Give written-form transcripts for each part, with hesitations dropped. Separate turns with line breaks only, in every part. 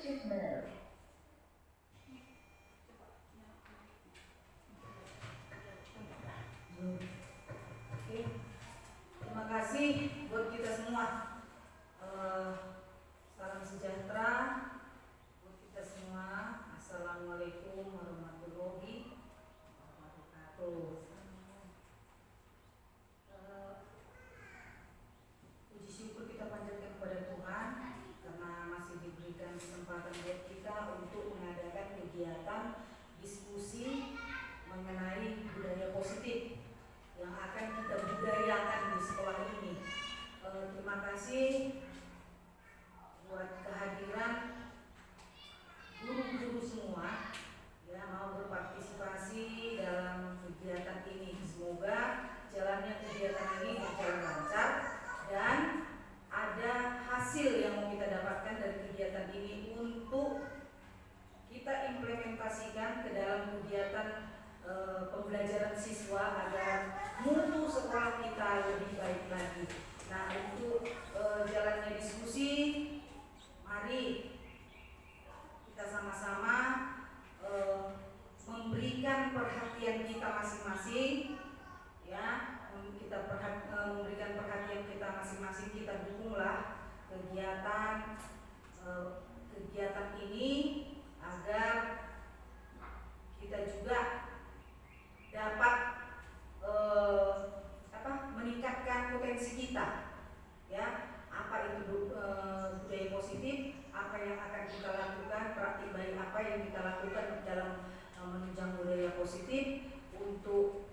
achievement.
Oke, terima kasih buat kita semua. Salam sejahtera buat kita semua. Assalamualaikum warahmatullahi wabarakatuh. Puji syukur kita panjatkan kepada Tuhan karena masih diberikan kesempatan buat kita untuk mengadakan kegiatan diskusi mengenai budaya positif yang akan kita budayakan di sekolah ini. Terima kasih buat kehadiran guru-guru semua yang mau berpartisipasi dalam kegiatan ini. Semoga jalannya kegiatan ini berjalan lancar dan ada hasil yang mau kita dapatkan dari kegiatan ini untuk kita implementasikan ke dalam kegiatan pembelajaran siswa agar mutu sekolah kita lebih baik lagi. Nah, untuk jalannya diskusi, mari kita sama-sama memberikan perhatian kita masing-masing, ya, memberikan perhatian kita masing-masing. Kita dukunglah kegiatan ini agar kita juga dapat meningkatkan potensi kita, ya, apa itu budaya positif, apa yang akan kita lakukan, praktik baik apa yang kita lakukan dalam menunjang budaya positif untuk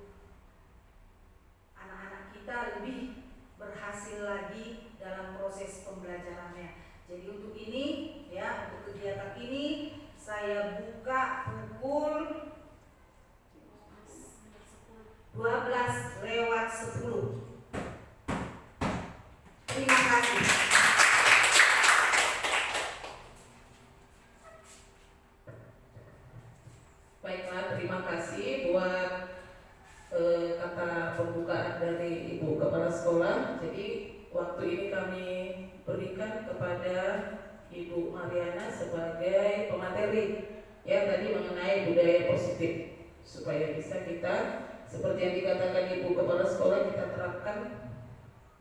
anak-anak kita lebih berhasil lagi dalam proses pembelajarannya. Jadi untuk ini, ya, untuk kegiatan ini saya buka pukul 12:10. Terima kasih.
Baiklah, terima kasih buat kata pembukaan dari Ibu Kepala Sekolah. Jadi waktu ini kami berikan kepada Ibu Mariana sebagai pemateri, ya, tadi mengenai budaya positif, supaya bisa kita seperti yang dikatakan Ibu Kepala Sekolah kita terapkan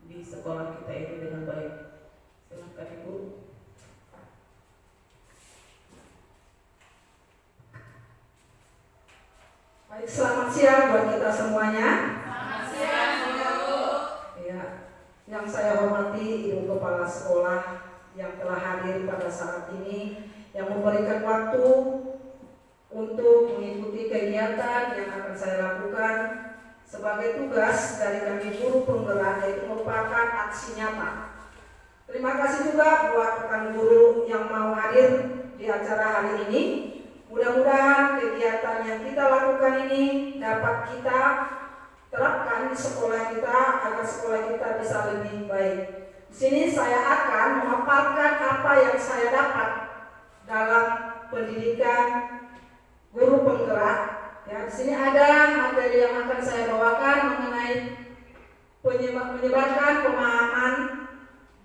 di sekolah kita ini dengan baik. Silakan Ibu.
Baik, selamat siang buat kita semuanya.
Selamat siang, Bu.
Ya, yang saya hormati Ibu Kepala Sekolah yang telah hadir pada saat ini, yang memberikan waktu untuk mengikuti kegiatan yang akan saya lakukan sebagai tugas dari kami guru penggerak, yaitu merupakan aksi nyata. Terima kasih juga buat rekan guru yang mau hadir di acara hari ini. Mudah-mudahan kegiatan yang kita lakukan ini dapat kita terapkan di sekolah kita agar sekolah kita bisa lebih baik. Di sini saya akan memaparkan apa yang saya dapat dalam pendidikan guru penggerak. Ya, di sini ada materi yang akan saya bawakan mengenai menyebarkan pemahaman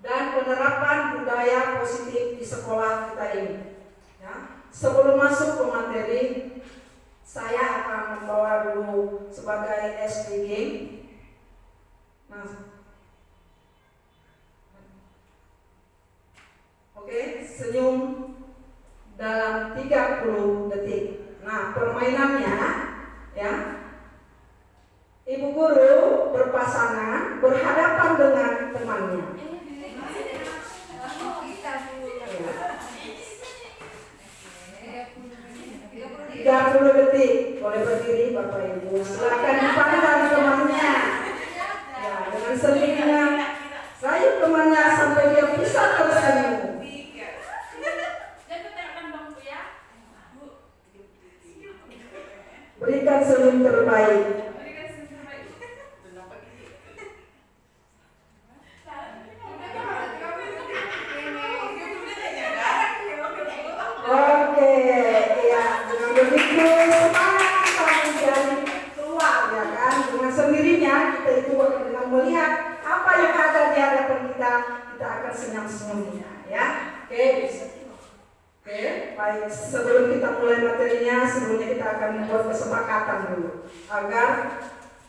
dan penerapan budaya positif di sekolah kita ini. Ya, sebelum masuk ke materi, saya akan membawa dulu sebagai SPG. Nah, oke, senyum dalam 30 detik. Nah, permainannya, ya, ibu guru berpasangan berhadapan dengan temannya. 30 detik, boleh berdiri Bapak Ibu. Silakan dipandang temannya. Ya, dengan senyumnya, sayup temannya sampai dia bisa tersenyum. Berikan senyum terbaik. Oke, ya, dengan begitu semangat kita menjadi keluar, ya kan? Dengan sendirinya kita itu dengan melihat apa yang ada di hadapan kita, kita akan senyum-senyumnya, ya. Oke, oke. sebelum kita mulai materinya, sebelumnya kita akan membuat kesepakatan dulu agar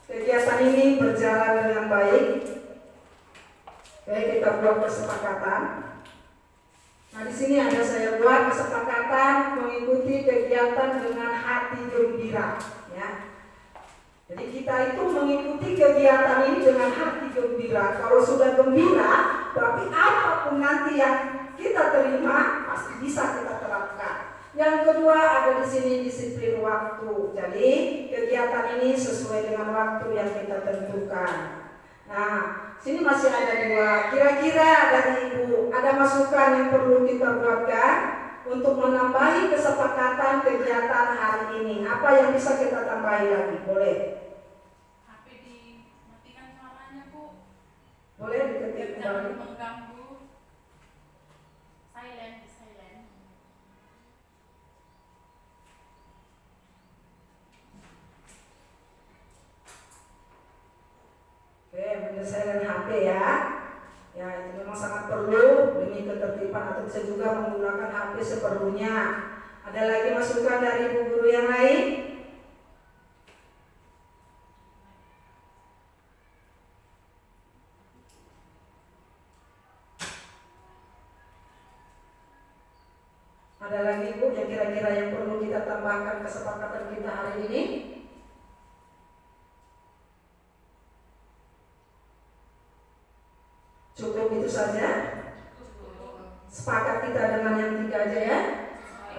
kegiatan ini berjalan dengan baik. Oke, kita buat kesepakatan. Nah, di sini ada saya buat kesepakatan mengikuti kegiatan dengan hati gembira, ya. Jadi kita itu mengikuti kegiatan ini dengan hati gembira. Kalau sudah gembira, berarti apapun nanti yang kita terima pasti bisa kita terapkan. Yang kedua ada di sini disiplin waktu. Jadi kegiatan ini sesuai dengan waktu yang kita tentukan. Nah, sini masih ada dua. Kira-kira dari Ibu ada masukan yang perlu kita buatkan untuk menambahi kesepakatan kegiatan hari ini? Apa yang bisa kita tambahi lagi? Boleh?
HP dimatikan suaranya, Bu.
Boleh diketik
Jangan
kembali.
mengganggu. Silent.
Oke, menyelesaikan HP ya. Ya, itu memang sangat perlu demi ketertiban, atau bisa juga menggunakan HP seperlunya. Ada lagi masukan dari ibu guru yang lain? Ada lagi Bu yang kira-kira yang perlu kita tambahkan kesepakatan kita hari ini? Cukup itu saja? Sepakat kita dengan yang tiga aja ya?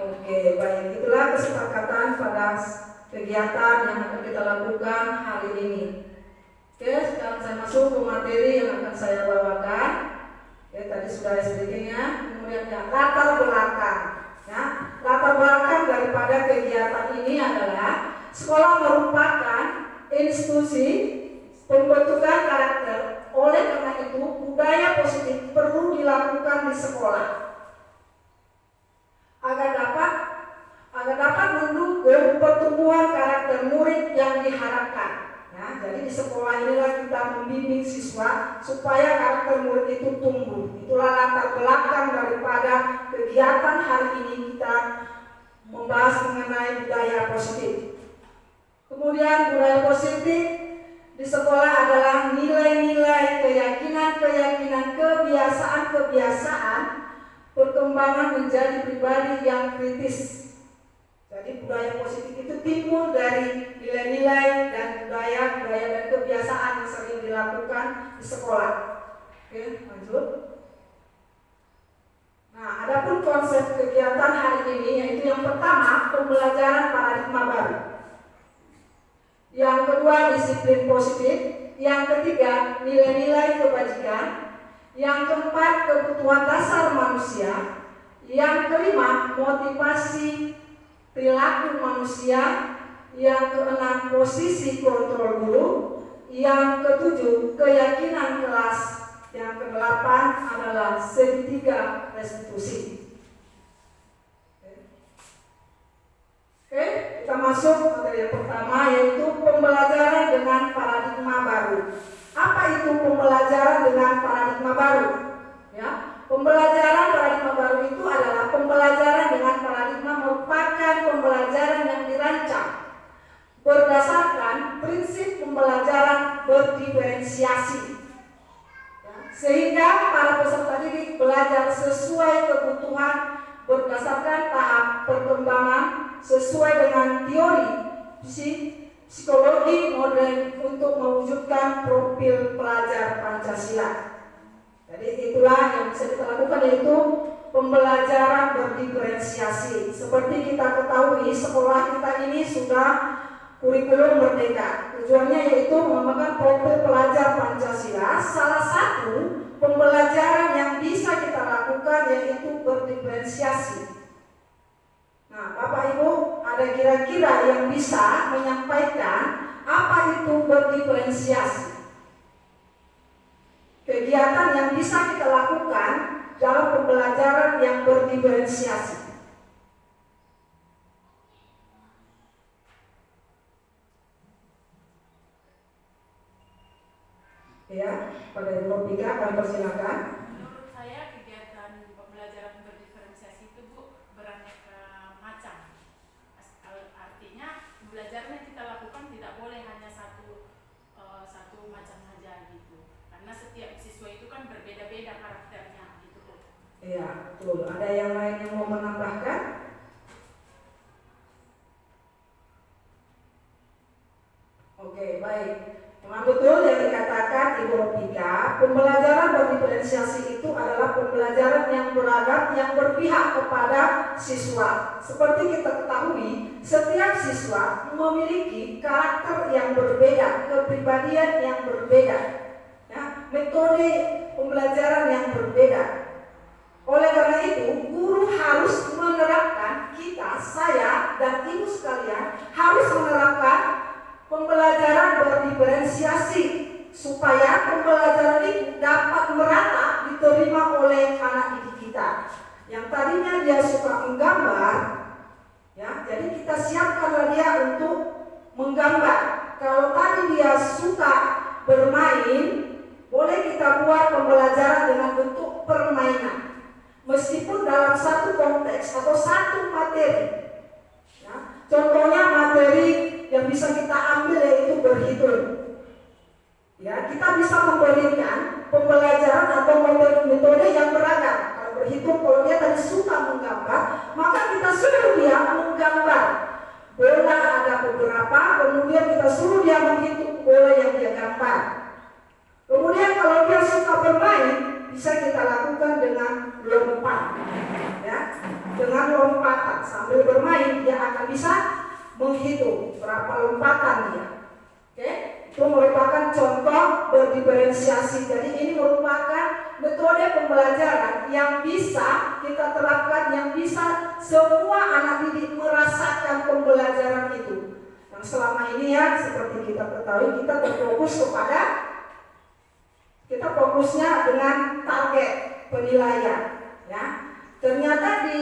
Oke, baik. Itulah kesepakatan pada kegiatan yang akan kita lakukan hari ini. Oke, sekarang saya masuk ke materi yang akan saya bawakan. Oke, tadi sudah sedikitnya. Kemudian yang latar belakang. Ya, latar belakang daripada kegiatan ini adalah sekolah merupakan institusi pembentukan karakter. Oleh karena itu, budaya positif perlu dilakukan di sekolah agar dapat mendukung pertumbuhan karakter murid yang diharapkan. Nah, jadi di sekolah inilah kita membimbing siswa supaya karakter murid itu tumbuh. Itulah latar belakang daripada kegiatan hari ini kita membahas mengenai budaya positif. Kemudian budaya positif di sekolah adalah nilai-nilai, keyakinan-keyakinan, kebiasaan-kebiasaan perkembangan menjadi pribadi yang kritis. Jadi budaya positif itu timbul dari nilai-nilai dan budaya dan kebiasaan yang sering dilakukan di sekolah. Oke, lanjut. Nah, adapun konsep kegiatan hari ini yaitu yang pertama pembelajaran paradigma baru. Yang kedua disiplin positif. Yang ketiga nilai-nilai kebajikan. Yang keempat kebutuhan dasar manusia. Yang kelima motivasi perilaku manusia. Yang keenam posisi kontrol guru. Yang ketujuh keyakinan kelas. Yang kedelapan adalah segitiga restitusi. Oke, kita masuk materi yang pertama yaitu pembelajaran dengan paradigma baru. Apa itu pembelajaran dengan paradigma baru? Ya, pembelajaran paradigma baru itu adalah pembelajaran dengan paradigma merupakan pembelajaran yang dirancang berdasarkan prinsip pembelajaran berdiferensiasi. Ya, sehingga para peserta didik belajar sesuai kebutuhan berdasarkan tahap perkembangan sesuai dengan teori psikologi modern untuk mewujudkan profil pelajar Pancasila. Jadi itulah yang bisa kita lakukan yaitu pembelajaran berdiferensiasi. Seperti kita ketahui sekolah kita ini sudah kurikulum merdeka. Tujuannya yaitu mengembangkan profil pelajar Pancasila. Salah satu pembelajaran yang bisa kita lakukan yaitu berdiferensiasi. Nah, Bapak Ibu, ada kira-kira yang bisa menyampaikan apa itu berdiferensiasi? Kegiatan yang bisa kita lakukan dalam pembelajaran yang berdiferensiasi. Ya, pada Ibu Ropika kami persilakan.
Menurut saya kegiatan pembelajaran berdiferensiasi itu, Bu, beraneka
Iya, betul. Ada yang lain yang mau menambahkan? Oke, baik. Memang betul yang dikatakan Ibu Ropika, pembelajaran berdiferensiasi itu adalah pembelajaran yang beragam yang berpihak kepada siswa. Seperti kita ketahui, setiap siswa memiliki karakter yang berbeda, kepribadian yang berbeda, ya, metode pembelajaran yang berbeda. Oleh karena itu, guru harus menerapkan, saya dan ibu sekalian harus menerapkan pembelajaran berdiferensiasi supaya pembelajaran itu dapat merata diterima oleh anak didik kita. Yang tadinya dia suka menggambar, ya, jadi kita siapkanlah dia untuk menggambar. Kalau tadi dia suka bermain, boleh kita buat pembelajaran dengan bentuk permainan. Meskipun dalam satu konteks atau satu materi, ya, contohnya materi yang bisa kita ambil yaitu berhitung. Ya, kita bisa memberikan pembelajaran atau metode yang beragam. Kalau berhitung, kalau dia tadi suka menggambar, maka kita suruh dia menggambar. Bola ada beberapa, kemudian kita suruh dia menghitung bola yang dia gambar. Kemudian kalau dia suka bermain, bisa kita lakukan dengan lompat, ya, dengan lompatan sambil bermain dia akan bisa menghitung berapa lompatan dia. Oke, itu merupakan contoh berdiferensiasi. Jadi ini merupakan metode pembelajaran yang bisa kita terapkan, yang bisa semua anak didik merasakan pembelajaran itu. Yang selama ini ya seperti kita ketahui kita terfokus kepada kita fokusnya dengan target penilaian, ya. Ternyata di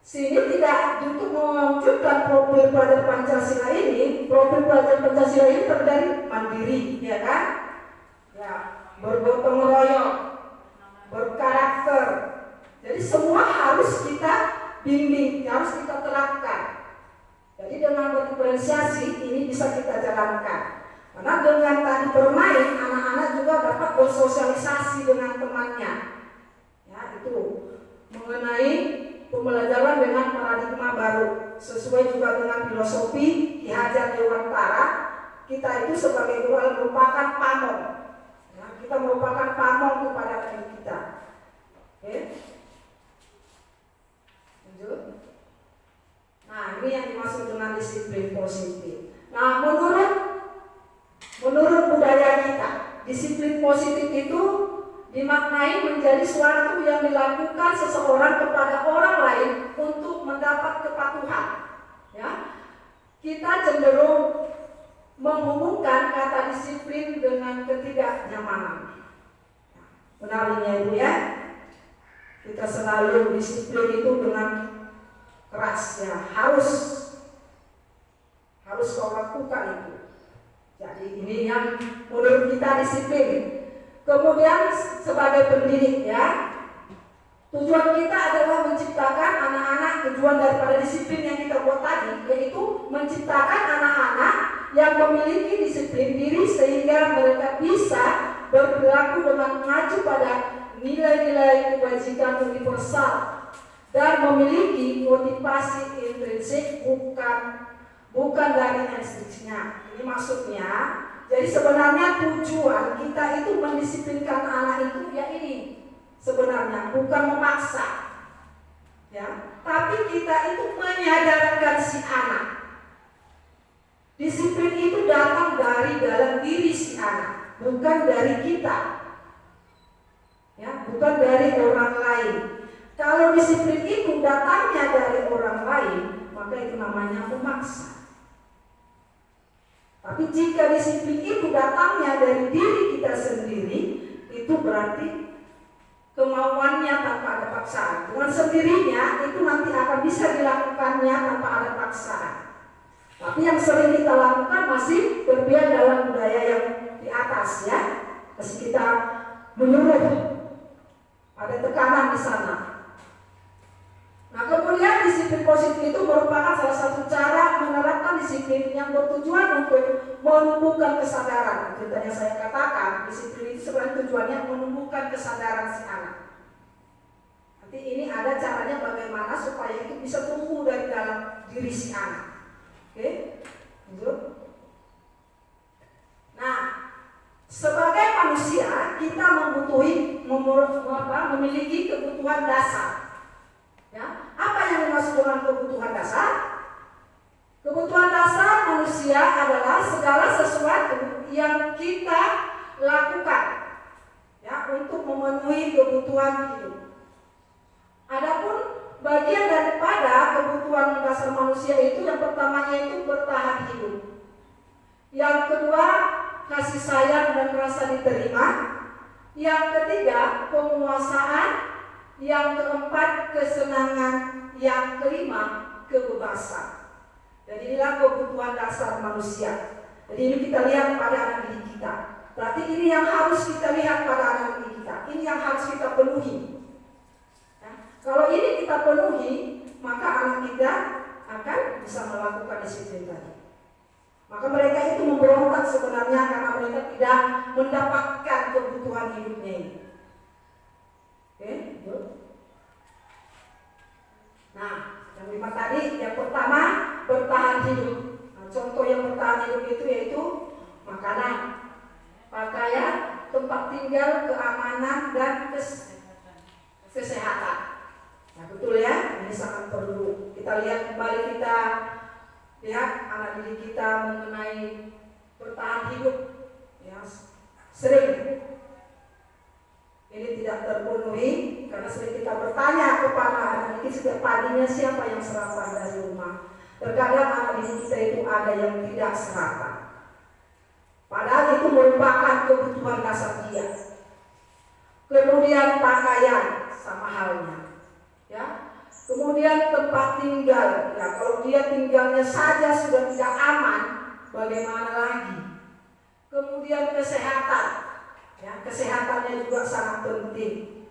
sini tidak untuk mewujudkan profil pelajar Pancasila ini. Profil pelajar Pancasila ini terdiri mandiri, ya kan? Ya, bergotong royong, berkarakter. Jadi semua harus kita bimbing, harus kita terapkan. Jadi dengan berdiferensiasi ini bisa kita jalankan. Karena dengan tadi bermain, anak-anak juga dapat bersosialisasi dengan temannya. Ya, itu mengenai pembelajaran dengan paradigma baru sesuai juga dengan filosofi Ki Hajar Dewantara. Kita itu sebagai guru merupakan pamong. Ya, kita merupakan pamong kepada diri kita. Oke. Lanjut. Nah, ini yang dimaksud dengan disiplin positif. Nah, menurut budaya kita, disiplin positif itu dimaknai menjadi suatu yang dilakukan seseorang kepada orang lain untuk mendapat kepatuhan. Ya, kita cenderung menghubungkan kata disiplin dengan ketidaknyamanan. Benar ini ya Ibu ya? Kita selalu disiplin itu dengan keras ya, harus kau lakukan itu. Jadi ini yang menurut kita disiplin. Kemudian sebagai pendidik ya, tujuan kita adalah menciptakan anak-anak. Tujuan daripada disiplin yang kita buat tadi yaitu menciptakan anak-anak yang memiliki disiplin diri sehingga mereka bisa berperilaku dengan mengacu pada nilai-nilai kebajikan universal dan memiliki motivasi intrinsik bukan dari ekstrinsiknya. Ini maksudnya, jadi sebenarnya tujuan kita itu mendisiplinkan anak itu ya ini sebenarnya bukan memaksa, ya. Tapi kita itu menyadarkan si anak. Disiplin itu datang dari dalam diri si anak, bukan dari kita, ya, bukan dari orang lain. Kalau disiplin itu datangnya dari orang lain, maka itu namanya memaksa. Tapi jika disiplin itu datangnya dari diri kita sendiri, itu berarti kemauannya tanpa ada paksaan. Dengan sendirinya itu nanti akan bisa dilakukannya tanpa ada paksaan. Tapi yang sering kita lakukan masih berbiak dalam budaya yang di atas ya. Masih kita menyuruh, ada tekanan di sana. Nah, kemudian disiplin positif itu merupakan salah satu cara menerapkan disiplin yang bertujuan untuk menumbuhkan kesadaran. Seperti yang saya katakan, disiplin itu sebenarnya tujuannya menumbuhkan kesadaran si anak. Nanti ini ada caranya bagaimana supaya itu bisa tumbuh dari dalam diri si anak. Oke, lanjut. Nah, sebagai manusia kita memiliki kebutuhan dasar. Ya, apa yang dimaksud dengan kebutuhan dasar? Kebutuhan dasar manusia adalah segala sesuatu yang kita lakukan, ya, untuk memenuhi kebutuhan hidup. Adapun bagian daripada kebutuhan dasar manusia itu yang pertamanya itu bertahan hidup. Yang kedua, kasih sayang dan rasa diterima. Yang ketiga, penguasaan. Yang keempat, kesenangan. Yang kelima, kebebasan. Jadi inilah kebutuhan dasar manusia. Jadi ini kita lihat pada anak didik kita. Berarti ini yang harus kita lihat pada anak didik kita. Ini yang harus kita penuhi. Nah, kalau ini kita penuhi, maka anak kita akan bisa melakukan disiplin tadi. Maka mereka itu memberontak sebenarnya karena mereka tidak mendapatkan kebutuhan hidupnya ini. Oke, betul. Nah, yang lima tadi, yang pertama bertahan hidup. Nah, contoh yang bertahan hidup itu yaitu makanan, pakaian, tempat tinggal, keamanan, dan kesehatan. Nah, betul ya, ini sangat perlu. Kita lihat kembali, kita lihat anak didik kita mengenai bertahan hidup. Ya, sering ini tidak terpenuhi karena sering kita bertanya kepada anak didik setiap paginya siapa yang sarapan dari rumah. Terkadang anak didik kita itu ada yang tidak sarapan. Padahal itu merupakan kebutuhan dasar dia. Kemudian pakaian sama halnya, ya. Kemudian tempat tinggal, ya, kalau dia tinggalnya saja sudah tidak aman, bagaimana lagi? Kemudian kesehatan, ya, kesehatannya juga sangat penting.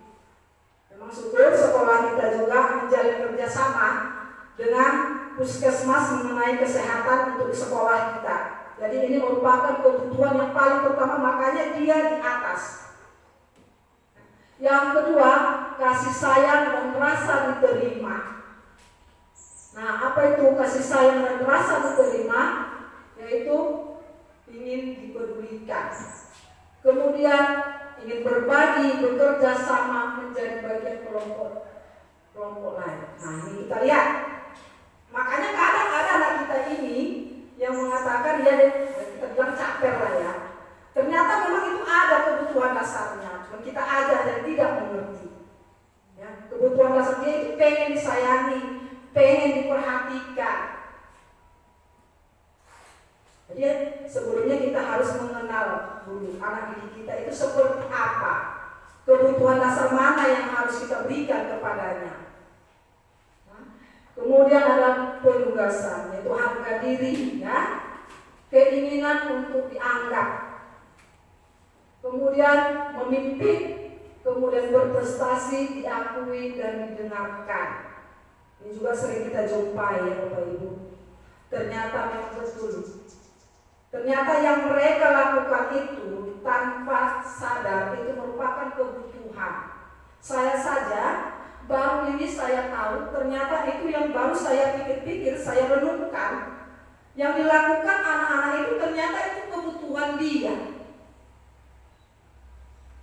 Memang syukur sekolah kita juga menjalin kerjasama dengan puskesmas mengenai kesehatan untuk sekolah kita. Jadi ini merupakan kebutuhan yang paling pertama, makanya dia di atas. Yang kedua, kasih sayang dan rasa diterima. Nah, apa itu kasih sayang dan rasa diterima? Yaitu ingin dipedulikan. Kemudian ingin berbagi, bekerja sama, menjadi bagian kelompok lain. Nah, ini kita lihat. Makanya kadang ada anak kita ini yang mengatakan kita bilang caper lah ya. Ternyata memang itu ada kebutuhan dasarnya, cuma kita aja dan tidak mengerti. Ya, kebutuhan dasar dia itu pengen disayangi, pengen diperhatikan. Jadi sebelumnya kita harus mengenal dulu anak didik kita itu seperti apa, kebutuhan dasar mana yang harus kita berikan kepadanya. Kemudian ada penugasan, yaitu harga diri, ya, keinginan untuk dianggap. Kemudian memimpin, kemudian berprestasi, diakui dan didengarkan. Ini juga sering kita jumpai ya Bapak Ibu. Ternyata memang betul. Ternyata yang mereka lakukan itu tanpa sadar itu merupakan kebutuhan. Saya saja baru ini saya tahu ternyata itu yang baru saya pikir-pikir, saya renungkan. Yang dilakukan anak-anak itu ternyata itu kebutuhan dia.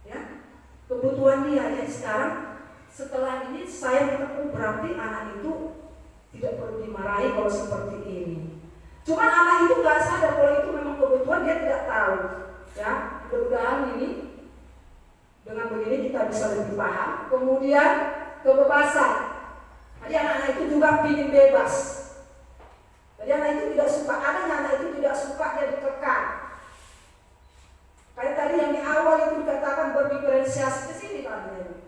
Ya, kebutuhan dia. Jadi sekarang setelah ini saya bertemu berarti anak itu tidak perlu dimarahi kalau seperti ini. Cuma anak itu nggak sadar kalau itu memang kebutuhan, dia tidak tahu. Ya, mudah-mudahan ini dengan begini kita bisa lebih paham. Kemudian kebebasan. Jadi anak-anak itu juga ingin bebas. Jadi anak itu tidak suka, ada anak itu tidak suka dia dikekang. Kayak tadi yang di awal itu dikatakan berdiferensiasi ke sini tadi.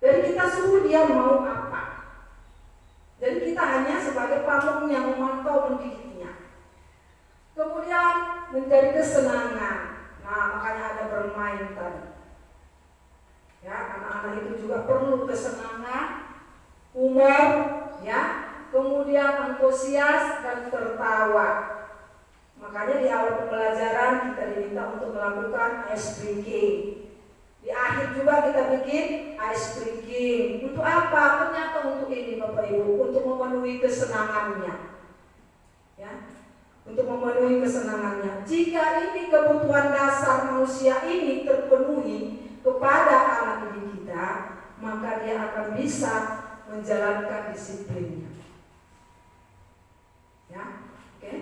Jadi kita suruh dia mau apa. Jadi kita hanya sebagai pamong yang memantau mendidiknya. Kemudian menjadi kesenangan. Nah, makanya ada bermain tadi. Ya, anak-anak itu juga perlu kesenangan, humor, ya, kemudian antusias dan tertawa. Makanya di awal pembelajaran kita diminta untuk melakukan SBK. Di akhir juga kita bikin ice breaking. Untuk apa? Ternyata untuk ini Bapak Ibu, untuk memenuhi kesenangannya. Ya, untuk memenuhi kesenangannya. Jika ini kebutuhan dasar manusia ini terpenuhi kepada anak didik kita, maka dia akan bisa menjalankan disiplinnya. Ya, oke.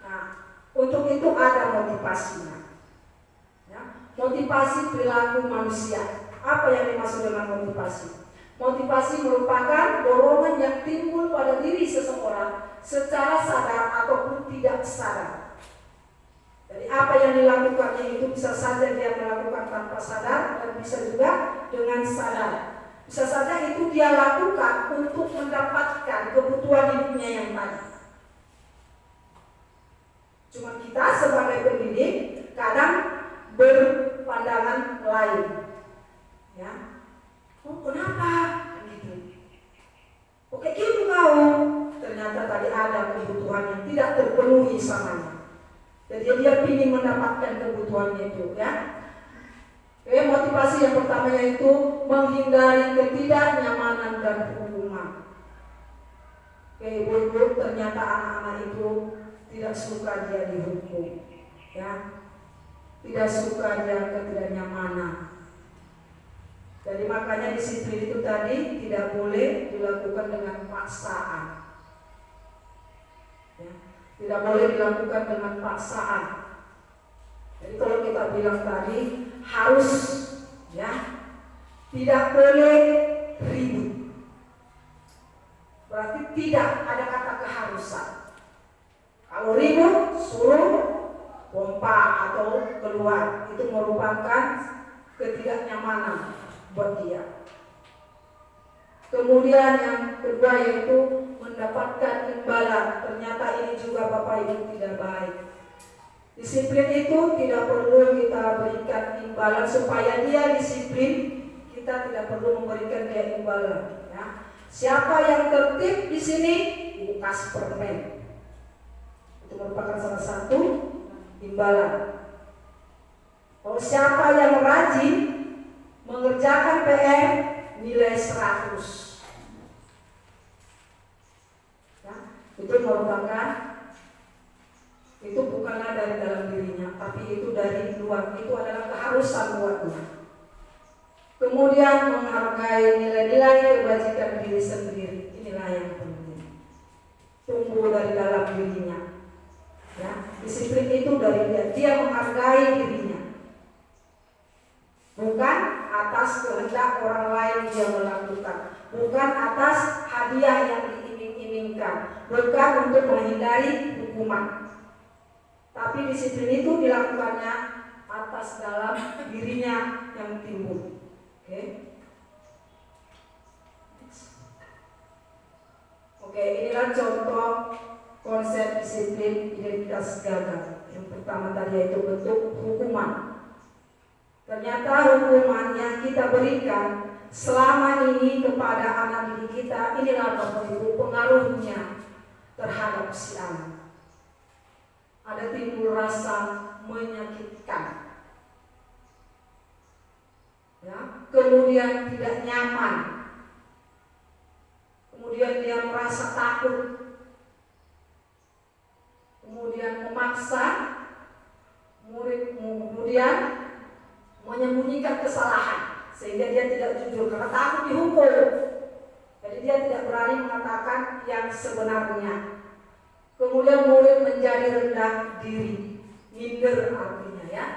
Nah, untuk itu ada motivasinya. Motivasi perilaku manusia. Apa yang dimaksud dengan motivasi? Motivasi merupakan dorongan yang timbul pada diri seseorang secara sadar ataupun tidak sadar. Jadi apa yang dilakukannya itu bisa saja dia melakukan tanpa sadar dan bisa juga dengan sadar. Bisa saja itu dia lakukan untuk mendapatkan kebutuhan hidupnya yang tadi. Cuma kita sebagai pendidik kadang berpandangan lain, ya. Oh kenapa? Gitu. Oke gitu kau. Ternyata tadi ada kebutuhan yang tidak terpenuhi samanya. Jadi dia ingin mendapatkan kebutuhannya itu, ya. Oke, motivasi yang pertama yaitu menghindari ketidaknyamanan dan hukuman. Oke, ibu-ibu, ternyata anak-anak itu tidak suka dia dihukum, ya. Tidak suka dia ketidaknyamanan. Jadi makanya disiplin itu tadi tidak boleh dilakukan dengan paksaan. Ya, tidak boleh dilakukan dengan paksaan. Jadi kalau kita bilang tadi harus, ya, tidak boleh ribut. Berarti tidak ada kata keharusan. Kalau ribut suruh pompa atau keluar, itu merupakan ketidaknyamanan buat dia. Kemudian yang kedua yaitu mendapatkan imbalan. Ternyata ini juga Bapak Ibu tidak baik. Disiplin itu tidak perlu kita berikan imbalan supaya dia disiplin. Kita tidak perlu memberikan dia imbalan. Ya. Siapa yang tertib di sini? Ibu kasih permen. Itu merupakan salah satu imbalan. Kalau siapa yang rajin mengerjakan PR nilai 100. Ya, itu merupakan, itu bukanlah dari dalam dirinya, tapi itu dari luar. Itu adalah keharusan buatnya. Kemudian menghargai nilai-nilai kebajikan diri sendiri. Inilah yang penting. Tumbuh dari dalam dirinya. Ya, disiplin itu dari dia menghargai dirinya, bukan atas kehendak orang lain dia melakukan, bukan atas hadiah yang diiming-imingkan, bukan untuk menghindari hukuman, tapi disiplin itu dilakukannya atas dalam dirinya yang timbul. Oke, inilah contoh konsep disiplin identitas gagal. Yang pertama tadi yaitu bentuk hukuman. Ternyata hukuman yang kita berikan selama ini kepada anak didik kita, inilah Bapak Ibu pengaruhnya terhadap si anak. Ada timbul rasa menyakitkan, ya, kemudian tidak nyaman, kemudian dia merasa takut, kemudian memaksa murid, kemudian menyembunyikan kesalahan sehingga dia tidak jujur karena takut dihukum. Jadi dia tidak berani mengatakan yang sebenarnya. Kemudian murid menjadi rendah diri, minder artinya, ya.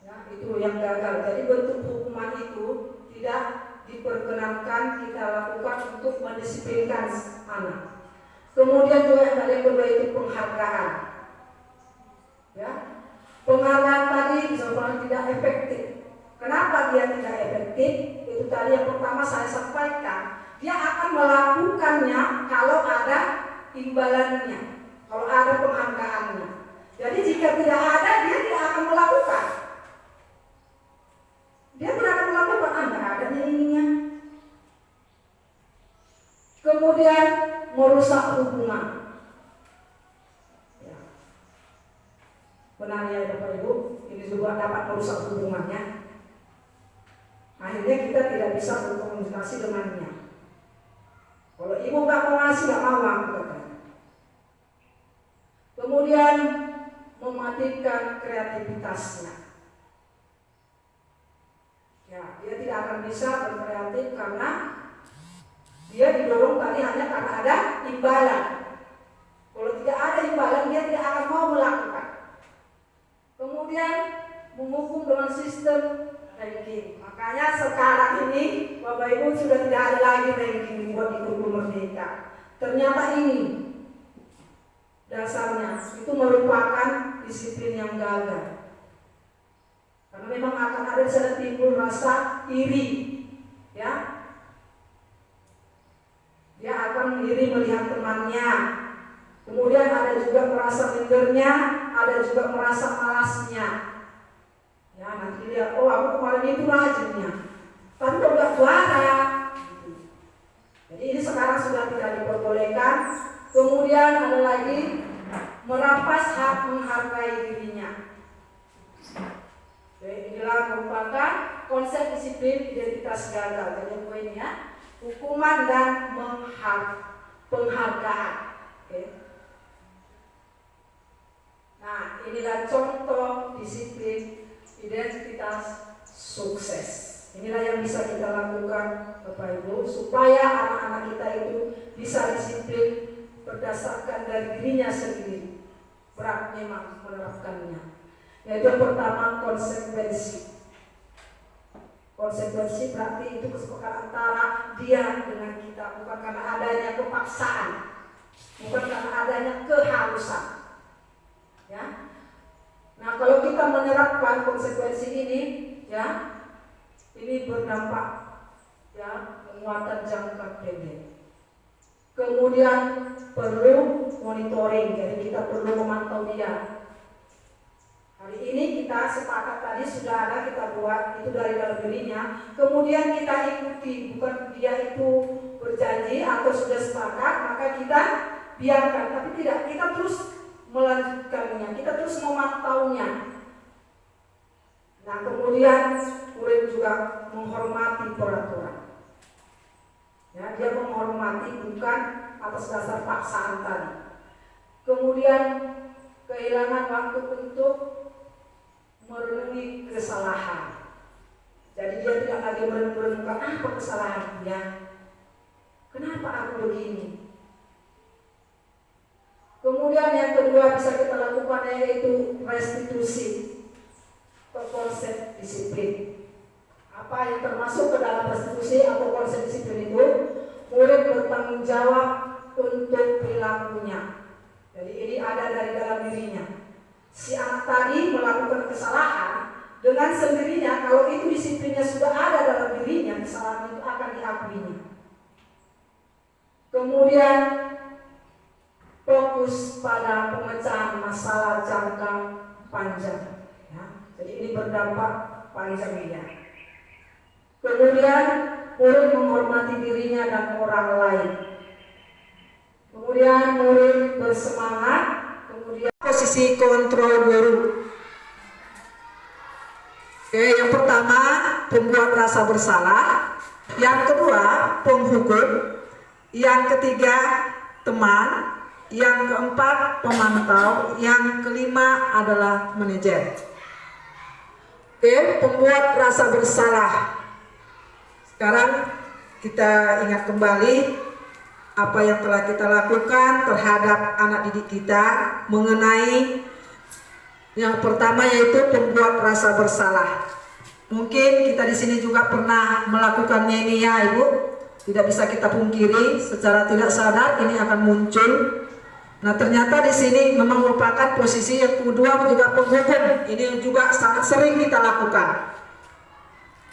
Ya, itu yang gagal. Jadi bentuk hukuman itu tidak diperkenankan kita lakukan untuk mendisiplinkan anak. Kemudian juga yang tadi kedua itu penghargaan. Ya, penghargaan tadi sebenarnya tidak efektif. Kenapa dia tidak efektif? Itu tadi yang pertama saya sampaikan. Dia akan melakukannya kalau ada imbalannya, kalau ada penghargaannya. Jadi jika tidak ada, dia tidak akan melakukan. Dia tidak akan melakukan, nggak ada ininya. Kemudian merusak hubungan. Ya. Benar ya Bapak Ibu? juga dapat merusak hubungannya. Akhirnya kita tidak bisa berkomunikasi dengannya. Kalau ibu nggak mau ngasih, nggak mau aku katanya. Kemudian mematikan kreativitasnya. Ya, dia tidak akan bisa berkreatif karena dia didorong tadi hanya karena ada imbalan. Kalau tidak ada imbalan, dia tidak akan mau melakukan. Kemudian menghukum dengan sistem ranking. Makanya sekarang ini Bapak Ibu sudah tidak ada lagi ranking buat di Guru Merdeka. Ternyata ini dasarnya itu merupakan disiplin yang gagal. Karena memang akan ada di sana timbul rasa iri, ya. Dia akan iri melihat temannya. Kemudian ada juga merasa mindernya, ada juga merasa malasnya. Ya, nanti dia, oh aku kemarin itu rajinnya, tapi kok gak juara. Jadi ini sekarang sudah tidak diperbolehkan. Kemudian ada lagi merampas hak menghargai dirinya. Oke, inilah merupakan konsep disiplin identitas gagal. Jadi poinnya hukuman dan penghargaan. Oke. Nah, inilah contoh disiplin identitas sukses. Inilah yang bisa kita lakukan Bapak Ibu supaya anak-anak kita itu bisa disiplin berdasarkan dari dirinya sendiri. Berat memang menerapkannya. Yaitu yang pertama konsekuensi. Konsekuensi berarti itu kesepakatan antara dia dengan kita, bukan karena adanya kepaksaan, bukan karena adanya keharusan. Ya. Nah, kalau kita menerapkan konsekuensi ini, ya, ini berdampak, ya, penguatan jangka pendek. Kemudian perlu monitoring, jadi kita perlu memantau dia. Hari ini kita sepakat tadi sudah ada kita buat itu dari dalam dirinya. Kemudian kita ikuti, bukan dia itu berjanji atau sudah sepakat maka kita biarkan, tapi tidak, kita terus melanjutkannya, kita terus memantaunya. Nah, kemudian murid juga menghormati peraturan. Ya, dia menghormati bukan atas dasar paksaan tadi. Kemudian kehilangan waktu untuk merenungi kesalahan. Jadi dia tidak lagi merenungkan apa kesalahan dia. Kenapa aku begini? Kemudian yang kedua bisa kita lakukan yaitu restitusi atau konsep disiplin. Apa yang termasuk ke dalam restitusi atau konsep disiplin itu? Murid bertanggung jawab untuk perilakunya. Jadi ini ada dari dalam dirinya. Si anak tadi melakukan kesalahan dengan sendirinya, kalau itu disiplinnya sudah ada dalam dirinya, kesalahan itu akan diakuinya. Kemudian fokus pada pemecahan masalah jangka panjang. Ya, jadi ini berdampak panjangnya. Kemudian murid menghormati dirinya dan orang lain. Kemudian murid bersemangat. Kemudian posisi kontrol guru. Oke, yang pertama pembuat rasa bersalah, yang kedua penghukum, yang ketiga teman, yang keempat pemantau, yang kelima adalah manajer. Oke, pembuat rasa bersalah. Sekarang kita ingat kembali apa yang telah kita lakukan terhadap anak didik kita mengenai yang pertama yaitu pembuat rasa bersalah. Mungkin kita di sini juga pernah melakukannya ini ya Ibu. Tidak bisa kita pungkiri, secara tidak sadar ini akan muncul. Nah, ternyata di sini memang merupakan posisi yang kedua juga penghukum. Ini juga sangat sering kita lakukan.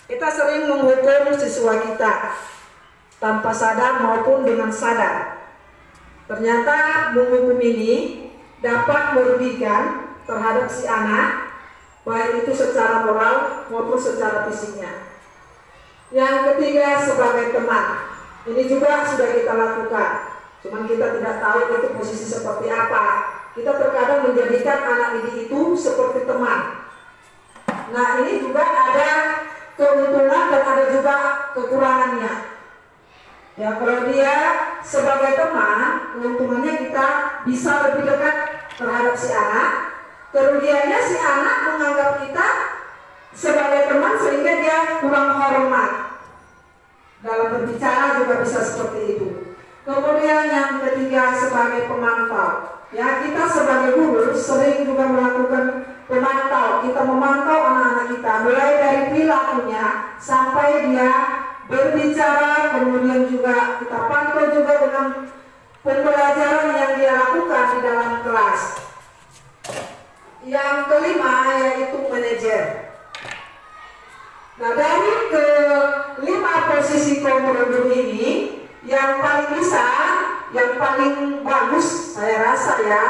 Kita sering menghukum siswa kita tanpa sadar maupun dengan sadar. Ternyata menghukum ini dapat merugikan terhadap si anak, baik itu secara moral maupun secara fisiknya. Yang ketiga sebagai teman, ini juga sudah kita lakukan, cuman kita tidak tahu itu posisi seperti apa. Kita terkadang menjadikan anak didik itu seperti teman. Nah, ini juga ada keuntungan dan ada juga kekurangannya. Ya, kalau dia sebagai teman, keuntungannya kita bisa lebih dekat terhadap si anak. Kerugiannya si anak menganggap kita sebagai teman sehingga dia kurang hormat. Dalam berbicara juga bisa seperti itu. Kemudian yang ketiga sebagai pemantau. Ya, kita sebagai guru sering juga melakukan pemantau. Kita memantau anak-anak kita mulai dari perilakunya sampai dia berbicara, kemudian juga kita pantau juga dengan pembelajaran yang dia lakukan di dalam kelas. Yang kelima yaitu manajer. Nah, dari kelima posisi kontrol ini, yang paling bisa, yang paling bagus saya rasa ya,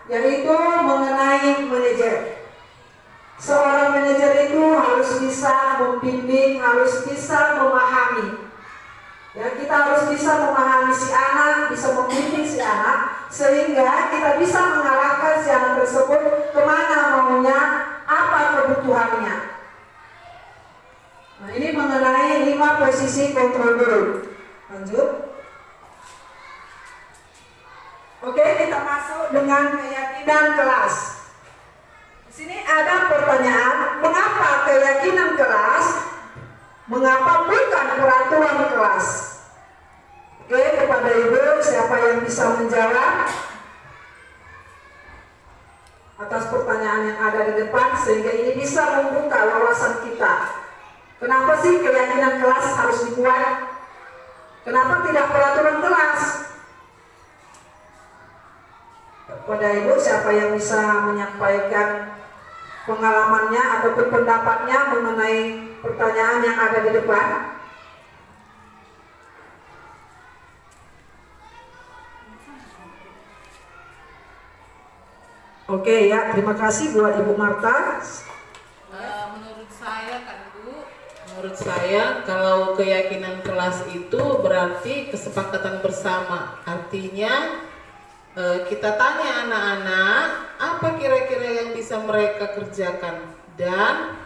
yaitu mengenai manajer. Seorang manajer itu harus bisa membimbing, harus bisa memahami. Ya, kita harus bisa memahami si anak, bisa membimbing si anak, sehingga kita bisa mengarahkan si anak tersebut kemana maunya, apa kebutuhannya. Nah, ini mengenai 5 posisi kontrol guru. Lanjut. Oke, kita masuk dengan keyakinan kelas. Di sini ada pertanyaan, mengapa keyakinan kelas? Mengapa bukan peraturan kelas? Oke, kepada Ibu, siapa yang bisa menjawab atas pertanyaan yang ada di depan, sehingga ini bisa membuka wawasan kita. Kenapa sih keyakinan kelas harus dibuat? Kenapa tidak peraturan kelas? Kepada Ibu, siapa yang bisa menyampaikan pengalamannya ataupun pendapatnya mengenai pertanyaan yang ada di depan? Oke ya, terima kasih buat Ibu Marta.
Menurut saya kan Bu, menurut saya kalau keyakinan kelas itu berarti kesepakatan bersama. Artinya kita tanya anak-anak apa kira-kira yang bisa mereka kerjakan, dan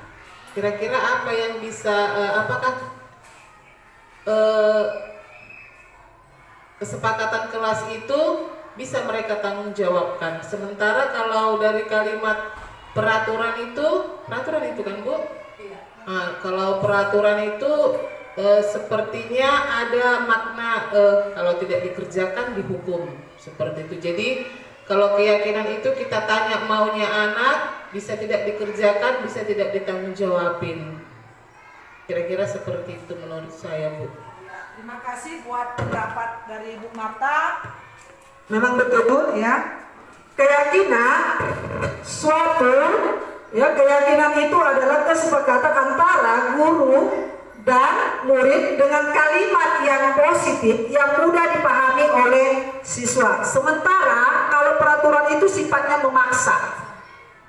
kira-kira apa yang bisa apakah kesepakatan kelas itu bisa mereka tanggung jawabkan. Sementara kalau dari kalimat peraturan itu kan Bu?
Iya.
Nah, kalau peraturan itu sepertinya ada makna kalau tidak dikerjakan dihukum, seperti itu. Jadi kalau keyakinan itu kita tanya maunya anak, bisa tidak dikerjakan, bisa tidak ditanggungjawabin. Kira-kira seperti itu menurut saya, Bu.
Terima kasih buat pendapat dari Ibu Marta. Memang betul ya. Keyakinan suatu keyakinan itu adalah kesepakatan antara guru dan murid dengan kalimat yang positif yang mudah dipahami oleh siswa. Sementara kalau peraturan itu sifatnya memaksa,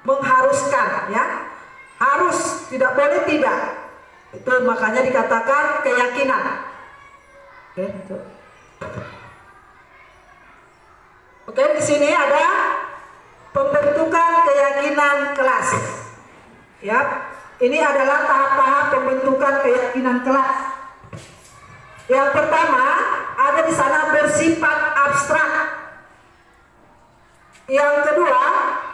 mengharuskan ya. Harus, tidak boleh tidak. Itu makanya dikatakan keyakinan. Oke, di sini ada pembentukan keyakinan kelas. Ya, ini adalah tahap-tahap pembentukan keyakinan kelas. Yang pertama ada di sana bersifat abstrak. Yang kedua,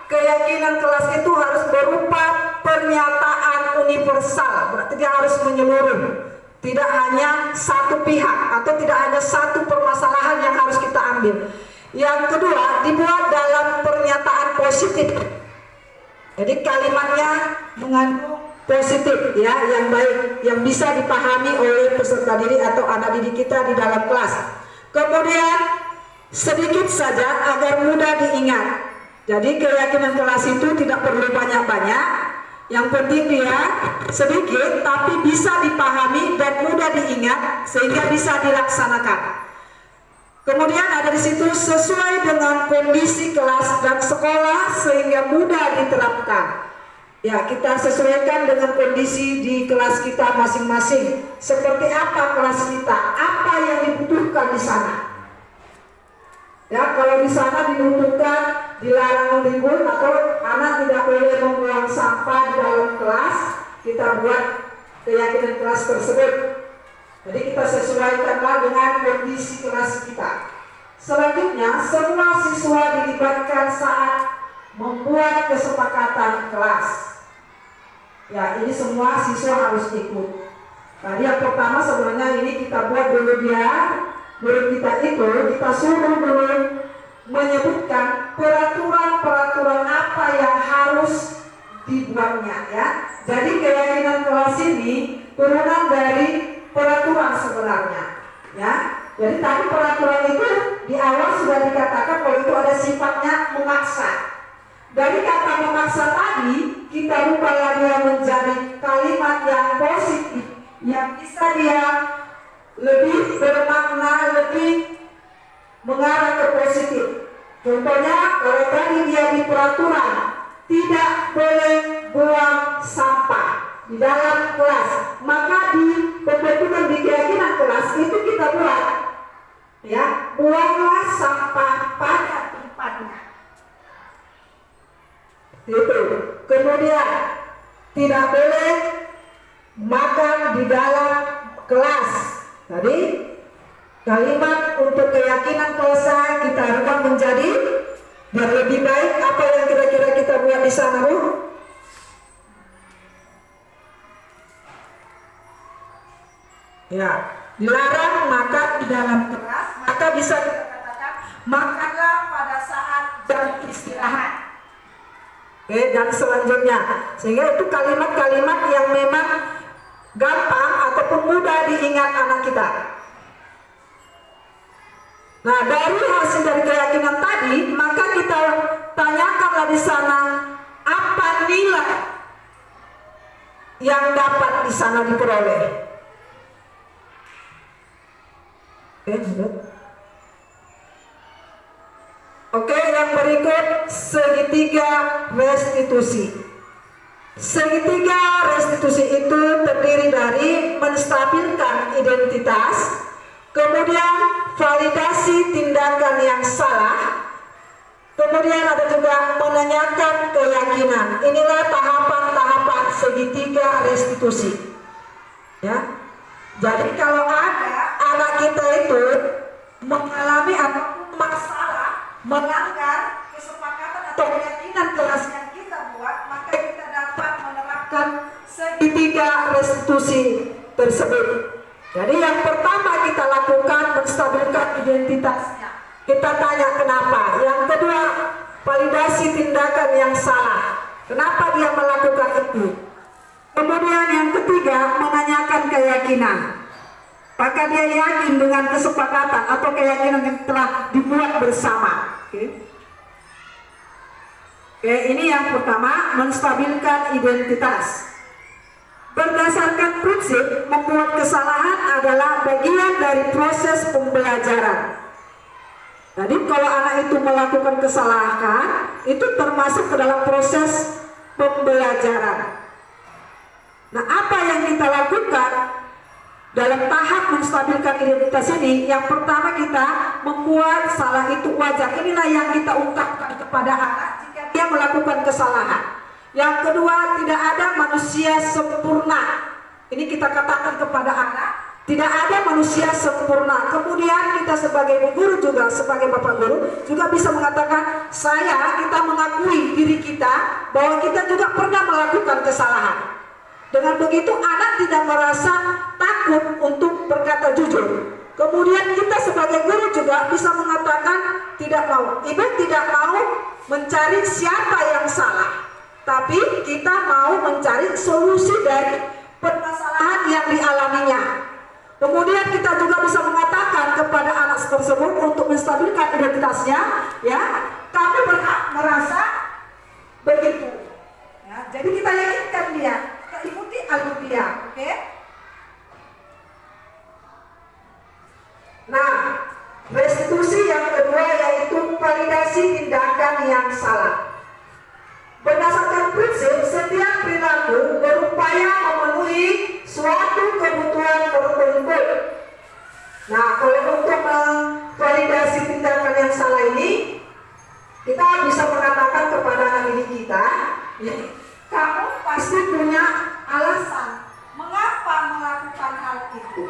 keyakinan kelas itu harus berupa pernyataan universal, berarti dia harus menyeluruh. Tidak hanya satu pihak atau tidak hanya satu permasalahan yang harus kita ambil. Yang kedua, dibuat dalam pernyataan positif. Jadi kalimatnya mengandung positif ya, yang baik, yang bisa dipahami oleh peserta didik atau anak didik kita di dalam kelas. Kemudian sedikit saja agar mudah diingat. Jadi keyakinan kelas itu tidak perlu banyak-banyak. Yang penting dia sedikit tapi bisa dipahami dan mudah diingat sehingga bisa dilaksanakan. Kemudian ada di situ sesuai dengan kondisi kelas dan sekolah sehingga mudah diterapkan. Ya, kita sesuaikan dengan kondisi di kelas kita masing-masing. Seperti apa kelas kita, apa yang dibutuhkan di sana. Ya, kalau di sana dibutuhkan dilarang menimbun atau anak tidak boleh membuang sampah di dalam kelas, kita buat keyakinan kelas tersebut. Jadi kita sesuaikanlah dengan kondisi kelas kita. Selanjutnya, semua siswa dilibatkan saat membuat kesepakatan kelas. Ya, ini semua siswa harus ikut. Tadi yang pertama sebenarnya ini kita buat dulu dia. Guru kita itu kita suruh dulu menyebutkan peraturan-peraturan apa yang harus dibuatnya ya. Jadi keyakinan kelas ini turunan dari peraturan sebenarnya ya. Jadi tadi peraturan itu di awal sudah dikatakan kalau itu ada sifatnya memaksa. Dari kata memaksa tadi kita rubahlah dia menjadi kalimat yang positif yang bisa dia lebih bermakna, lebih mengarah ke positif. Contohnya kalau tadi dia di peraturan tidak boleh buang sampah di dalam kelas, maka di pembentukan di keyakinan kelas itu kita buat ya, buanglah sampah pada tempatnya. Itu. Kemudian tidak boleh makan di dalam kelas. Tadi kalimat untuk keyakinan kelas kita rubah menjadi biar lebih baik. Apa yang kira-kira kita buat di sana, Bu? Ya, dilarang makan di dalam kelas, maka bisa kita katakan makanlah pada saat jam istirahat. Oke, dan selanjutnya, sehingga itu kalimat-kalimat yang memang gampang ataupun mudah diingat anak kita. Nah, dari hasil dari keyakinan tadi, maka kita tanyakanlah di sana apa nilai yang dapat di sana diperoleh. Oke, yang berikut segitiga restitusi. Segitiga restitusi itu terdiri dari menstabilkan identitas, kemudian validasi tindakan yang salah, kemudian ada juga menanyakan keyakinan. Inilah tahapan-tahapan segitiga restitusi. Ya. Jadi kalau ada anak kita itu mengalami atau masalah, melanggar kesepakatan atau keyakinan kelas yang kita buat, maka kita dapat menerapkan segitiga restitusi tersebut. Jadi yang pertama kita lakukan menstabilkan identitasnya. Kita tanya kenapa. Yang kedua, validasi tindakan yang salah. Kenapa dia melakukan itu? Kemudian yang ketiga, menanyakan keyakinan. Apakah dia yakin dengan kesepakatan atau keyakinan yang telah dibuat bersama? Oke, ini yang pertama, menstabilkan identitas. Berdasarkan prinsip, membuat kesalahan adalah bagian dari proses pembelajaran. Jadi kalau anak itu melakukan kesalahan, itu termasuk ke dalam proses pembelajaran. Nah, apa yang kita lakukan dalam tahap menstabilkan identitas ini? Yang pertama, kita membuat salah itu wajar. Inilah yang kita ungkapkan kepada anak jika dia melakukan kesalahan. Yang kedua, tidak ada manusia sempurna. Ini kita katakan kepada anak, tidak ada manusia sempurna. Kemudian kita sebagai guru juga, sebagai bapak guru juga bisa mengatakan, kita mengakui diri kita bahwa kita juga pernah melakukan kesalahan. Dengan begitu anak tidak merasa takut untuk berkata jujur. Kemudian kita sebagai guru juga bisa mengatakan tidak mau. Ibu tidak mau mencari siapa yang salah, tapi kita mau mencari solusi dari permasalahan yang dialaminya. Kemudian kita juga bisa mengatakan kepada anak tersebut untuk menstabilkan identitasnya, ya, kamu berhak merasa begitu. Ya, jadi kita yakinkan dia, kita ikuti alur dia, oke? Nah, restitusi yang kedua yaitu validasi tindakan yang salah. Berdasarkan prinsip, setiap perilaku berupaya memenuhi suatu kebutuhan tertentu. Nah, kalau untuk memvalidasi tindakan yang salah ini kita bisa mengatakan kepada anak didik kita, ya, kamu pasti punya alasan mengapa melakukan hal itu.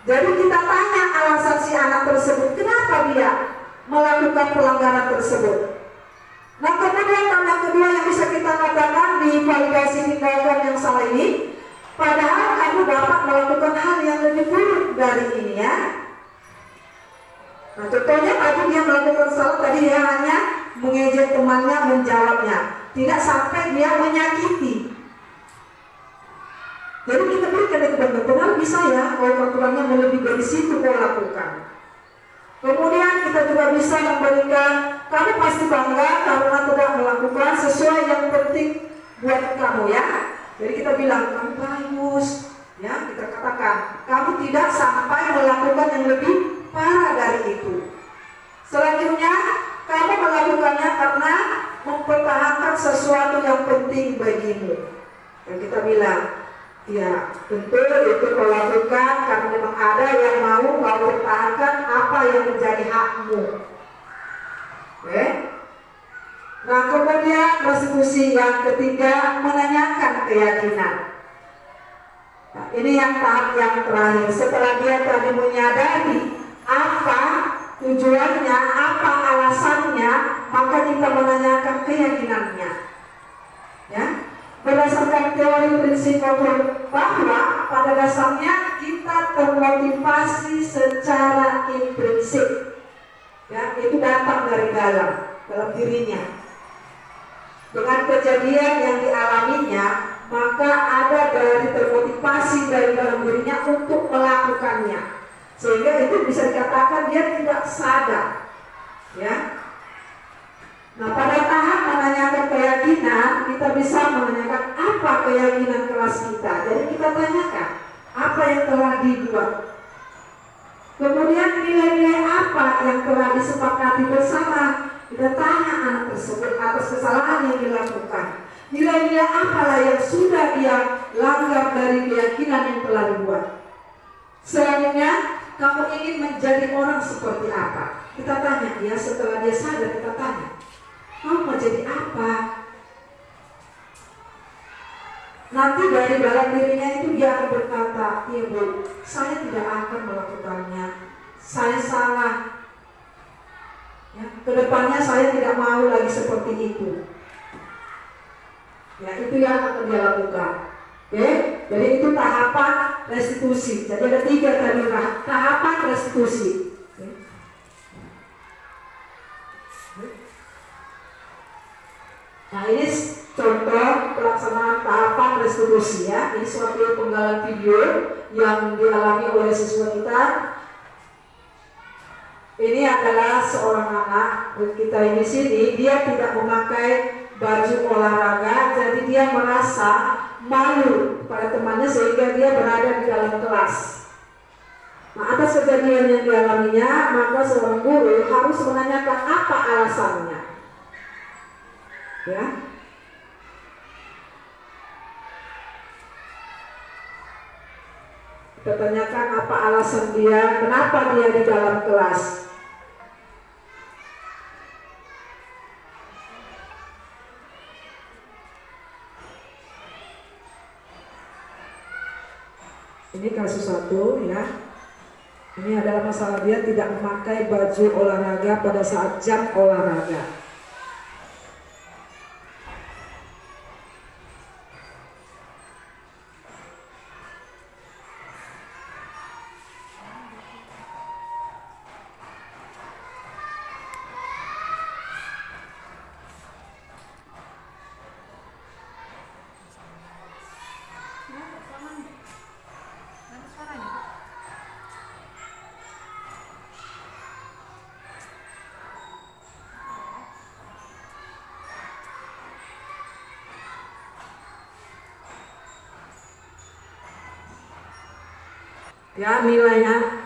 Jadi kita tanya alasan si anak tersebut, kenapa dia melakukan pelanggaran tersebut. Nah kemudian yang kedua yang bisa kita katakan di validasi tindakan yang salah ini, padahal kamu dapat melakukan hal yang lebih buruk dari ini ya. Nah contohnya tadi dia melakukan salah, tadi dia hanya mengejek temannya, menjawabnya, tidak sampai dia menyakiti. Jadi kita berikan kebenaran, bisa ya kalau peraturannya melebihi dari situ kau lakukan. Kemudian kita juga bisa memberikan, kamu pasti bangga karena tidak melakukan sesuai yang penting buat kamu ya. Jadi kita bilang kamu bagus, ya kita katakan kamu tidak sampai melakukan yang lebih parah dari itu. Selanjutnya kamu melakukannya karena mempertahankan sesuatu yang penting bagimu. Dan kita bilang, ya tentu itu kau lakukan karena memang ada yang mau kau pertahankan apa yang menjadi hakmu. Oke? Nah kemudian restitusi yang ketiga, menanyakan keyakinan. Nah, ini yang tahap yang terakhir. Setelah dia tadi menyadari apa tujuannya, apa alasannya, maka kita menanyakan keyakinannya. Ya, berdasarkan teori prinsip bahwa pada dasarnya kita termotivasi secara intrinsik. Ya, itu datang dari dalam dirinya. Dengan kejadian yang dialaminya, maka ada dari termotivasi dari dalam dirinya untuk melakukannya. Sehingga itu bisa dikatakan dia tidak sadar, ya. Nah pada tahap menanyakan keyakinan, kita bisa menanyakan apa keyakinan kelas kita. Jadi kita tanyakan apa yang telah dibuat. Kemudian nilai-nilai apa yang telah disepakati bersama. Kita tanya anak tersebut atas kesalahan yang dilakukan. Nilai-nilai apalah yang sudah dia langgar dari keyakinan yang telah dibuat. Selanjutnya, kamu ingin menjadi orang seperti apa? Kita tanya, ya setelah dia sadar kita tanya, kamu mau jadi apa? Nanti dari dalam dirinya itu dia akan berkata, iya Bu, saya tidak akan melakukannya, saya salah. Ya, kedepannya saya tidak mau lagi seperti itu. Ya, itu yang akan dia lakukan. Oke, jadi itu tahapan restitusi. Jadi ada 3 tadi tahapan restitusi. Nah ini contoh pelaksanaan tahapan restitusi ya. Ini suatu penggalan video yang dialami oleh siswa kita. Ini adalah seorang anak kita ini sini, dia tidak memakai baju olahraga, jadi dia merasa malu pada temannya sehingga dia berada di dalam kelas. Nah, atas kejadian yang dialaminya, maka seorang guru harus menanyakan apa alasannya. Ya. Kita tanyakan apa alasan dia, kenapa dia di dalam kelas. Ini kasus 1 ya. Ini adalah masalah dia tidak memakai baju olahraga pada saat jam olahraga. Ya, nilainya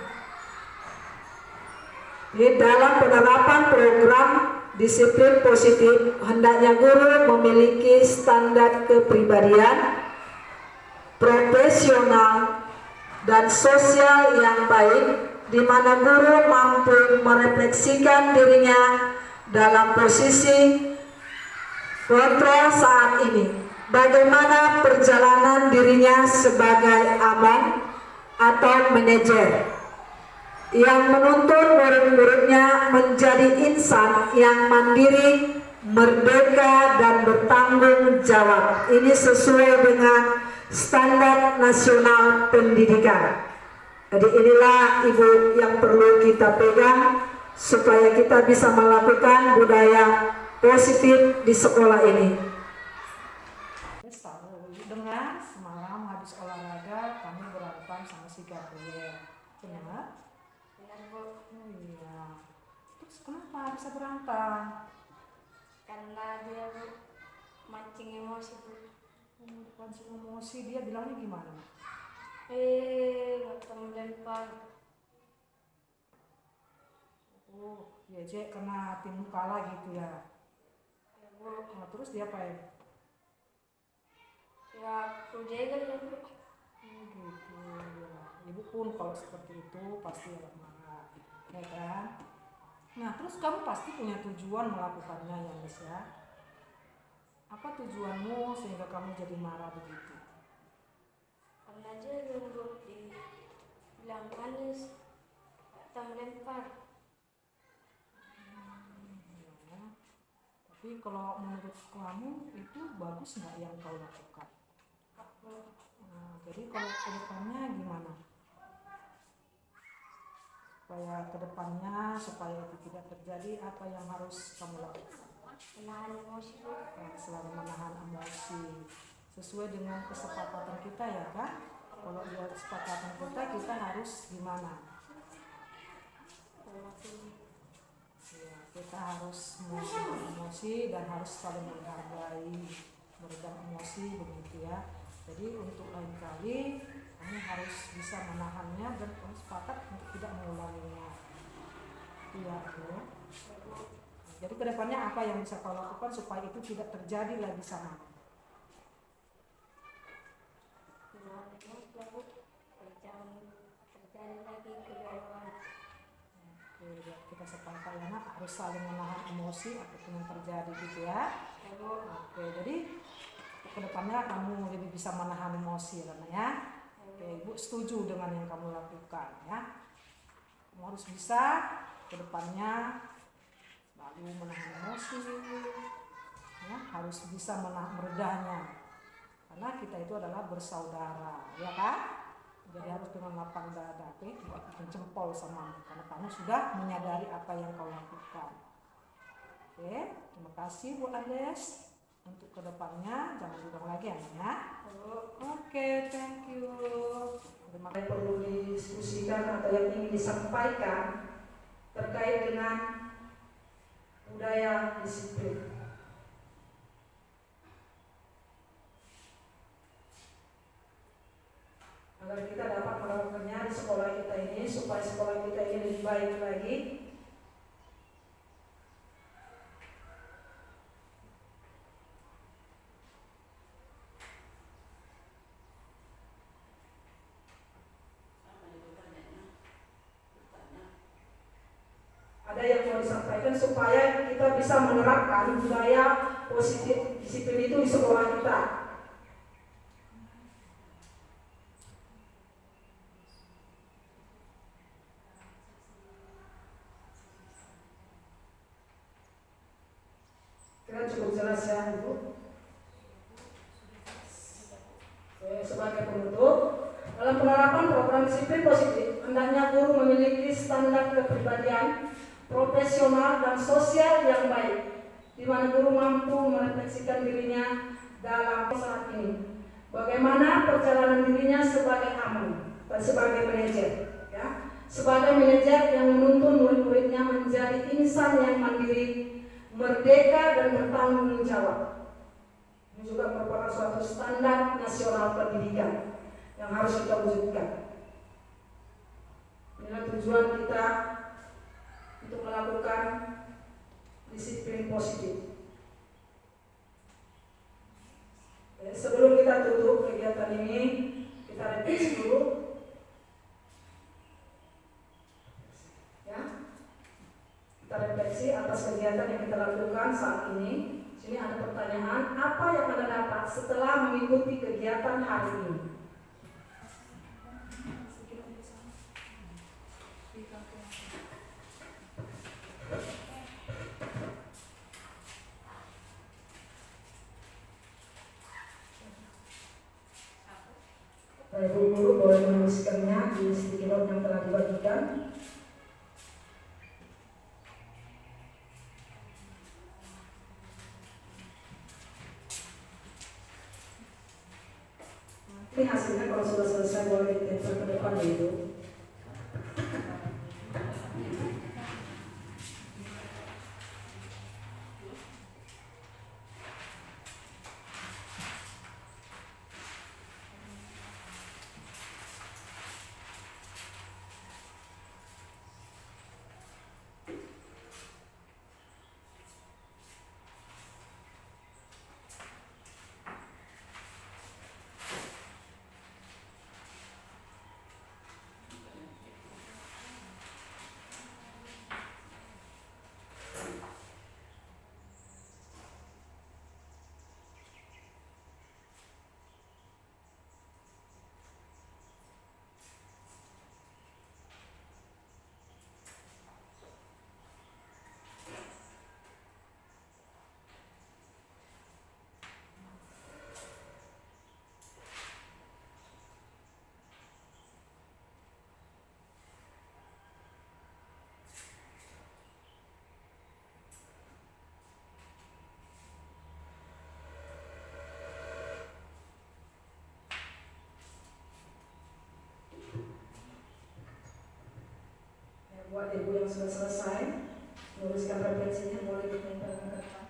di dalam penerapan program disiplin positif, hendaknya guru memiliki standar kepribadian profesional dan sosial yang baik di mana guru mampu merefleksikan dirinya dalam posisi kontrol saat ini. Bagaimana perjalanan dirinya sebagai aman atau manajer yang menuntun murid-muridnya menjadi insan yang mandiri, merdeka, dan bertanggung jawab. Ini sesuai dengan standar nasional pendidikan. Jadi inilah Ibu yang perlu kita pegang supaya kita bisa melakukan budaya positif di sekolah ini.
Dengan semalam habis olahraga kami berantem sama si Gabriel. Benar?
Benar Bu,
Oh iya. Terus kenapa bisa berantem?
karena dia Bu mancing emosi Bu.
Pancing emosi, dia bilangnya gimana?
Waktu melempar.
Oh, ya Cek kena tim kalah gitu ya.
Ya Bu,
Nah, terus dia apa ya?
ya aku jaga ya Bu.
Oh gitu ya. Ibu pun kalau seperti itu pasti agak marah, ya kan? Nah, terus kamu pasti punya tujuan melakukannya ya, Miss ya. Apa tujuanmu sehingga kamu jadi marah begitu?
Karena dia Bu dibilang manis, tak melempar.
Ya. Tapi kalau menurut kamu itu bagus nggak yang kau lakukan? Nah, jadi kalau kedepannya gimana? Supaya itu tidak terjadi, apa yang harus kamu lakukan?
Menahan emosi Bu.
Selalu menahan emosi sesuai dengan kesepakatan kita ya kan? Kalau di kesepakatan kita harus gimana? Ya, kita harus menahan emosi dan harus saling menghargai, meredam emosi begitu ya. Jadi untuk lain kali kamu harus bisa menahannya dan kamu sepakat untuk tidak mengulanginya. Iya, Bu. Jadi kedepannya apa yang bisa kau lakukan supaya itu tidak terjadi lagi sama?
Menahan emosi Bu. Jangan terjadi lagi kegalauan.
Oke, kita sepakat ya nak, harus saling menahan emosi apapun yang terjadi gitu ya.
Ya Bu.
Oke, jadi kedepannya kamu lebih bisa menahan emosi karena ya. Oke, Ibu setuju dengan yang kamu lakukan ya. Kamu harus bisa kedepannya lalu menahan emosi, ya, harus bisa meredahnya. Karena kita itu adalah bersaudara, ya kan? Jadi harus dengan lapang dada, oke? Tidak mencempol sama karena kamu sudah menyadari apa yang kau lakukan. Oke, terima kasih Bu Andes. Untuk kedepannya jangan diulang lagi ya. Oke, thank you. Terima
Yang perlu didiskusikan atau yang ingin disampaikan terkait dengan budaya disiplin. Agar kita dapat melakukannya di sekolah kita ini supaya sekolah kita ini lebih baik lagi. Ada yang mau disampaikan supaya kita bisa menerapkan budaya positif disiplin itu di sekolah kita. Kira cukup jelas ya Bu. Sebagai penutup, dalam penerapan program disiplin positif, hendaknya guru memiliki standar kepribadian profesional dan sosial yang baik, di mana guru mampu merefleksikan dirinya dalam saat ini. Bagaimana perjalanan dirinya sebagai aman dan sebagai manajer, ya, sebagai manajer yang menuntun murid-muridnya menjadi insan yang mandiri, merdeka dan bertanggung jawab. Ini juga merupakan suatu standar nasional pendidikan yang harus kita wujudkan. Inilah tujuan kita untuk melakukan disiplin positif. Sebelum kita tutup kegiatan ini, kita revisi dulu. Kita refleksi atas kegiatan yang kita lakukan saat ini. Sini ada pertanyaan, apa yang Anda dapat setelah mengikuti kegiatan hari ini? Ibu guru boleh menuliskannya di sticky note yang telah dibagikan. Ini hasilnya kalau sudah selesai boleh ditempel ke depan ya Ibu. Buat ibu yang sudah selesai menuliskan referensinya boleh ditempelkan ke depan.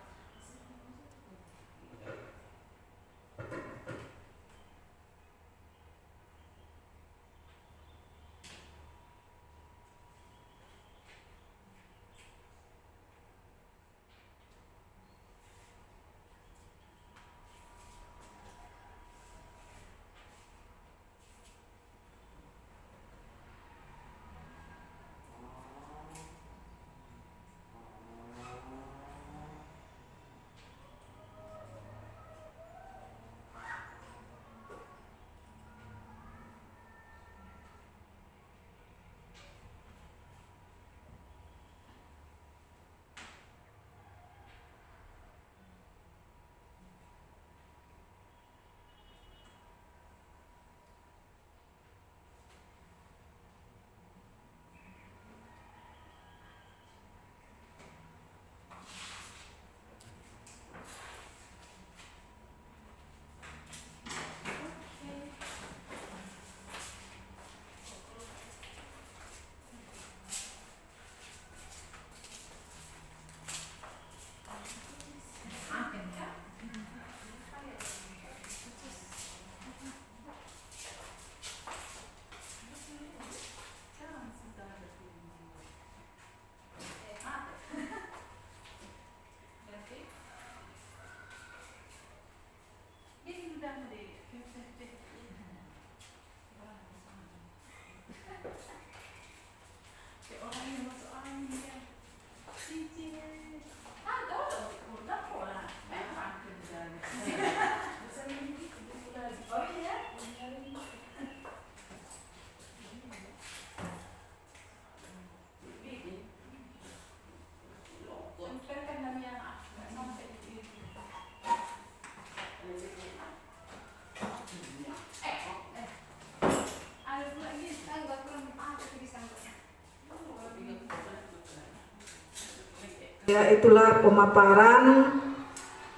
Ya, itulah pemaparan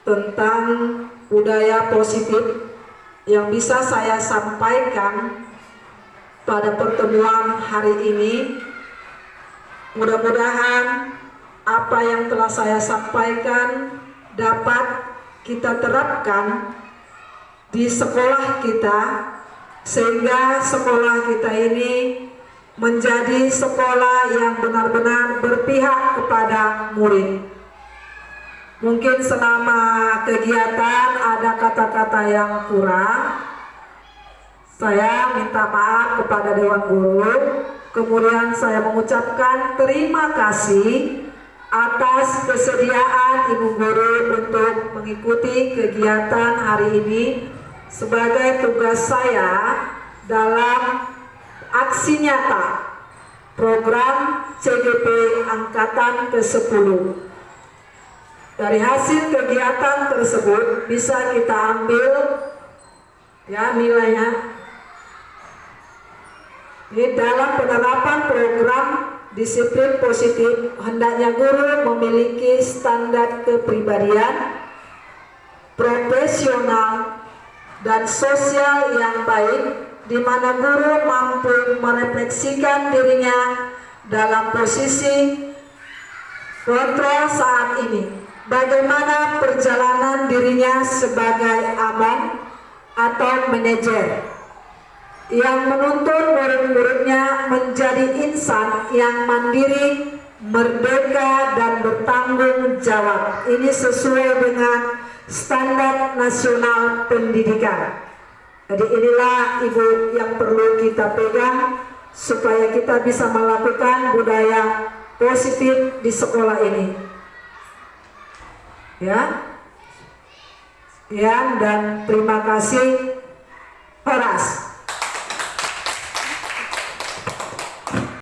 tentang budaya positif yang bisa saya sampaikan pada pertemuan hari ini. Mudah-mudahan apa yang telah saya sampaikan dapat kita terapkan di sekolah kita, sehingga sekolah kita ini menjadi sekolah yang benar-benar berpihak kepada murid. Mungkin selama kegiatan ada kata-kata yang kurang, saya minta maaf kepada Dewan Guru. Kemudian saya mengucapkan terima kasih atas kesediaan Ibu Guru untuk mengikuti kegiatan hari ini sebagai tugas saya dalam aksi nyata program CGP Angkatan ke-10. Dari hasil kegiatan tersebut bisa kita ambil ya nilainya. Ini dalam penerapan program disiplin positif, hendaknya guru memiliki standar kepribadian, profesional, dan sosial yang baik, di mana guru mampu merefleksikan dirinya dalam posisi kontrol saat ini. Bagaimana perjalanan dirinya sebagai abang atau manajer yang menuntun murid-muridnya menjadi insan yang mandiri, merdeka, dan bertanggung jawab. Ini sesuai dengan standar nasional pendidikan. Jadi inilah Ibu yang perlu kita pegang supaya kita bisa melakukan budaya positif di sekolah ini. Ya, dan terima kasih